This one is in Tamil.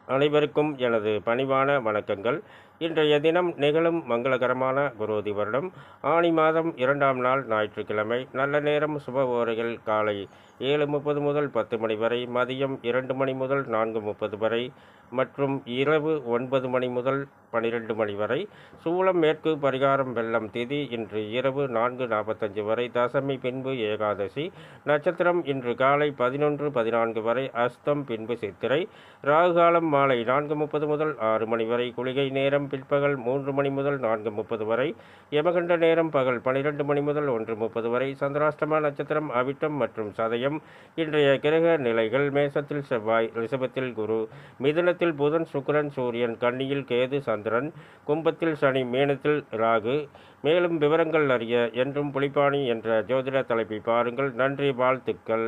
அனைவருக்கும் எனது பணிவான வணக்கங்கள். இன்றைய தினம் நிகழும் மங்களகரமான குரோதி வருடம் ஆனி மாதம் 2ஆம் நாள் ஞாயிற்றுக்கிழமை. நல்ல நேரம் சுப ஓரைகள் காலை 7:30 முதல் 10 மணி வரை, மதியம் 2 மணி முதல் 4:30 வரை மற்றும் இரவு 9 மணி முதல் 12 மணி வரை. சூலம் மேற்கு, பரிகாரம் வெள்ளம். திதி இன்று இரவு 4:45 வரை, தசமி பின்பு ஏகாதசி. நட்சத்திரம் இன்று காலை 11:14 வரை, அஸ்தம் பின்பு சித்திரை. ராகுகாலம் மாலை 4:30 முதல் 6 மணி வரை, குளிகை நேரம் பிற்பகல் 3 மணி முதல் 4:30 வரை, யமகண்ட நேரம் பகல் 12 மணி முதல் 1:30 வரை. சந்திராஷ்டம நட்சத்திரம் அவிட்டம் மற்றும் சதயம். இன்றைய கிரக நிலைகள்: மேசத்தில் செவ்வாய், ரிஷபத்தில் குரு, மிதுனத்தில் புதன், சுக்கிரன், சூரியன், கன்னியில் கேது, சந்திரன், கும்பத்தில் சனி, மீனத்தில் ராகு. மேலும் விவரங்கள் அறிய என்றும் புலிப்பாணி என்ற ஜோதிட தலைப்பை பாருங்கள். நன்றி, வாழ்த்துக்கள்.